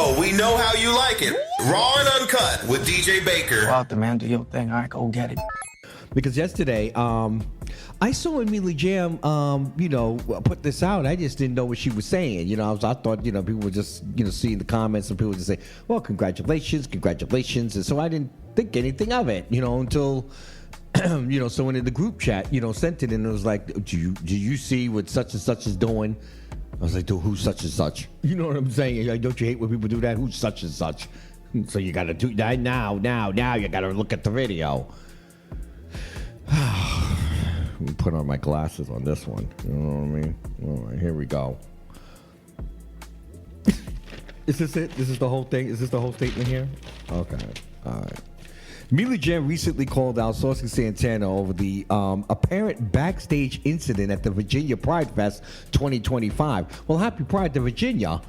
Oh, we know how you like it. Raw and uncut with DJ Baker. Go out there, man. Do your thing. All right, go get it. Because yesterday, I saw Mila Jam, put this out. I just didn't know what she was saying. I thought, people were just, seeing the comments and people would just say, well, congratulations. And so I didn't think anything of it, until, someone in the group chat, sent it and it was like, do you see what such and such is doing? I was like, dude, who's such and such? You know what I'm saying? Like, don't you hate when people do that? Who's such and such? So you got to do that now. You got to look at the video. Let me put on my glasses on this one. You know what I mean? All right, here we go. Is this it? This is the whole thing? Is this the whole statement here? Okay. All right. Mila Jam recently called out Saucy Santana over the apparent backstage incident at the Virginia Pride Fest 2025. Well, happy Pride to Virginia.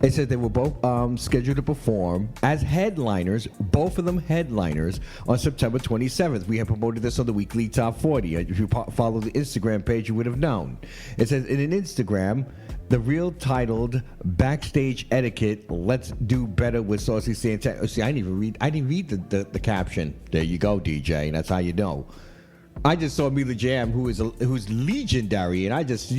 It said they were both scheduled to perform as headliners, both of them headliners, on September 27th. We have promoted this on the weekly Top 40. If you follow the Instagram page, you would have known. It says in an Instagram, the reel titled "Backstage Etiquette: Let's Do Better with Saucy Santana." See, I didn't read the caption. There you go, DJ. And that's how you know. I just saw Mila Jam, who's legendary, and I just,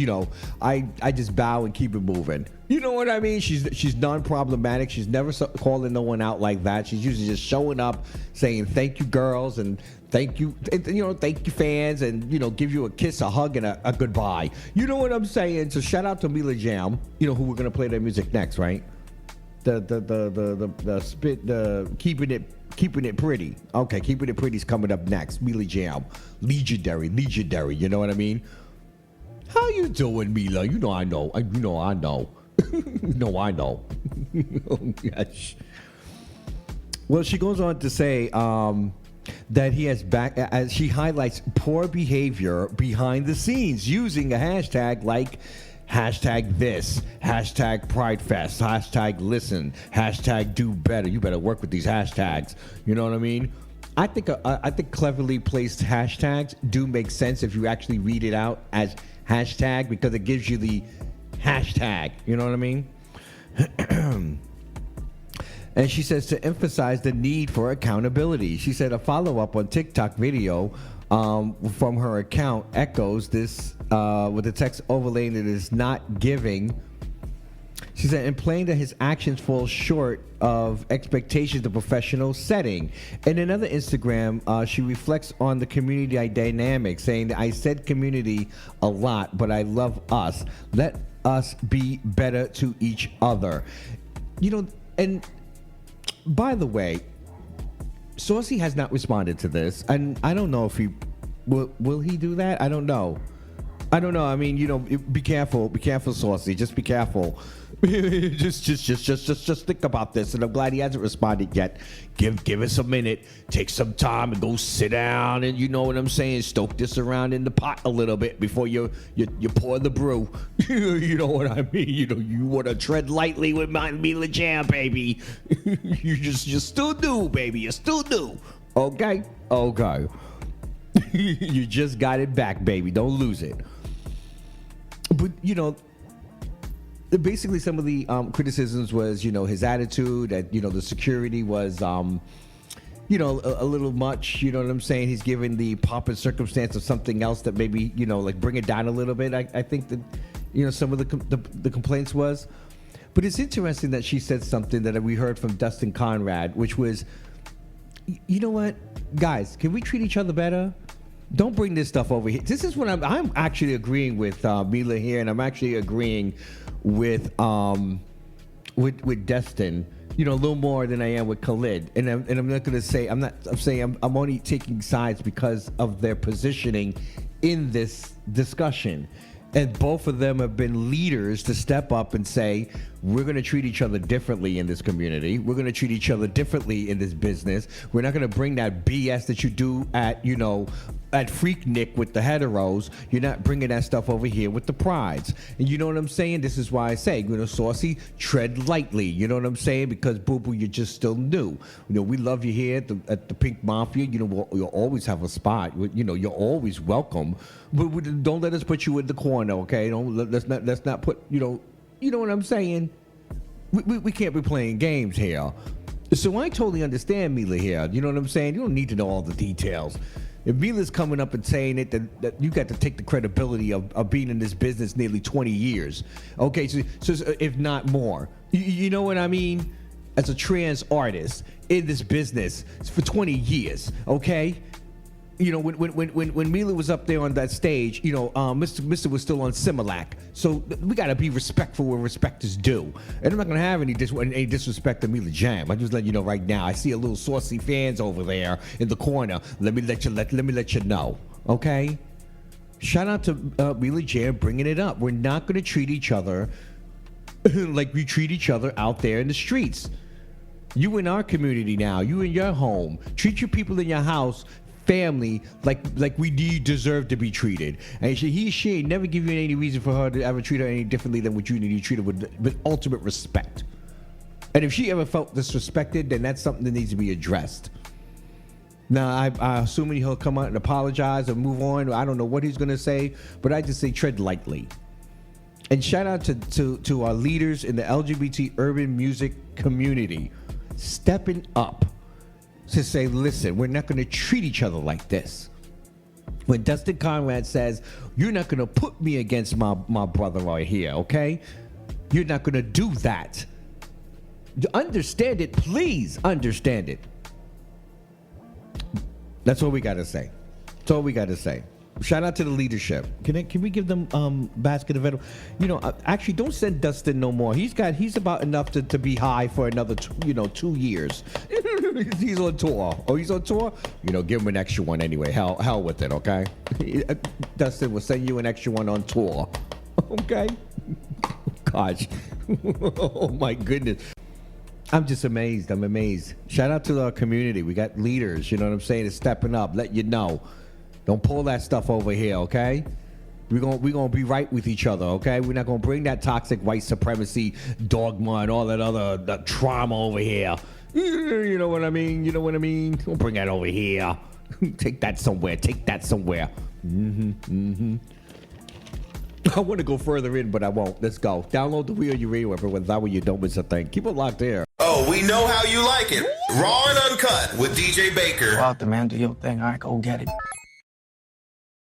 I just bow and keep it moving. You know what I mean? She's non-problematic. She's never calling no one out like that. She's usually just showing up, saying thank you, girls, and thank you, thank you, fans, and give you a kiss, a hug, and a goodbye. You know what I'm saying? So shout out to Mila Jam, who we're gonna play their music next, right? The Keeping It Pretty. Okay, Keeping It Pretty's coming up next. Mila Jam. Legendary. You know what I mean? How you doing, Mila? I know. I know. Yes. Well, she goes on to say that he has as she highlights poor behavior behind the scenes using a hashtag like #this, #PrideFest, #listen, #do better. You better work with these hashtags. You know what I mean? I think cleverly placed hashtags do make sense if you actually read it out as hashtag, because it gives you the hashtag. You know what I mean? And she says to emphasize the need for accountability. She said a follow-up on TikTok video from her account echoes this with the text overlaying that is not giving. She said, implying that his actions fall short of expectations of professional setting. In another Instagram, she reflects on the community dynamic, saying that I said community a lot, but I love us. Let us be better to each other. And by the way, Saucy has not responded to this, and I don't know if he will he do that. I don't know. I mean, be careful, Saucy. Just be careful. just think about this. And I'm glad he hasn't responded yet. Give us a minute. Take some time and go sit down, and you know what I'm saying. Stoke this around in the pot a little bit before you pour the brew. You know what I mean. You want to tread lightly with my Mila Jam, baby. you still do, baby. You still do. Okay. You just got it back, baby. Don't lose it. But, basically some of the criticisms was, his attitude, that, the security was, a little much. You know what I'm saying? He's given the pomp and circumstance of something else that maybe, like bring it down a little bit. I think that, some of the complaints was. But it's interesting that she said something that we heard from Dustin Conrad, which was, you know what, guys, can we treat each other better? Don't bring this stuff over here. This is what I'm actually agreeing with Mila here, and I'm actually agreeing with Destin, a little more than I am with Khalid. And I'm not going to say I'm saying I'm only taking sides because of their positioning in this discussion. And both of them have been leaders to step up and say, we're going to treat each other differently in this community. We're going to treat each other differently in this business. We're not going to bring that BS that you do at Freaknik with the heteros. You're not bringing that stuff over here with the prides. And you know what I'm saying? This is why I say, Saucy, tread lightly. You know what I'm saying? Because, boo-boo, you're just still new. We love you here at the Pynk Mafia. You'll always have a spot. You're always welcome. But don't let us put you in the corner, okay? Let's not put, you know what I'm saying? we can't be playing games here. So I totally understand Mila here. You know what I'm saying? You don't need to know all the details. If Mila's coming up and saying it, that you got to take the credibility of being in this business nearly 20 years. Okay, so if not more. You know what I mean? As a trans artist in this business for 20 years, okay? You know, when Mila was up there on that stage, you know, Mr. was still on Similac. So we got to be respectful where respect is due. And I'm not going to have any disrespect to Mila Jam. I just let you know right now. I see a little saucy fans over there in the corner. Let me let you know, okay? Shout out to Mila Jam bringing it up. We're not going to treat each other like we treat each other out there in the streets. You in our community now. You in your home. Treat your people in your house, family, like we deserve to be treated. And she ain't never give you any reason for her to ever treat her any differently than what you need to treat her with ultimate respect. And if she ever felt disrespected, then that's something that needs to be addressed. Now, I'm assuming he'll come out and apologize or move on. I don't know what he's going to say, but I just say tread lightly. And shout out to our leaders in the LGBT urban music community stepping up to say, listen, we're not going to treat each other like this. When Dustin Conrad says, you're not going to put me against my brother right here, okay? You're not going to do that. Understand it, please understand it. That's all we got to say. That's all we got to say. Shout out to the leadership. Can we give them basket of veterans? You know, actually, don't send Dustin no more. He's about enough to be high for another 2 years. He's on tour. Oh, he's on tour? You know, give him an extra one anyway. Hell with it, okay? Dustin will send you an extra one on tour. Okay? Gosh. Oh my goodness. I'm just amazed. I'm amazed. Shout out to our community. We got leaders, you know what I'm saying, that's stepping up, let you know. Don't pull that stuff over here, okay? We're gonna be right with each other, okay? We're not gonna bring that toxic white supremacy dogma and all that trauma over here. You know what I mean? Don't bring that over here. Take that somewhere. I want to go further in, but I won't. Let's go. Download the Wheel Your Radio, everyone. That way you don't miss a thing. Keep it locked there. Oh, we know how you like it. Raw and uncut with DJ Baker. Go out there, man. Do your thing. All right, go get it.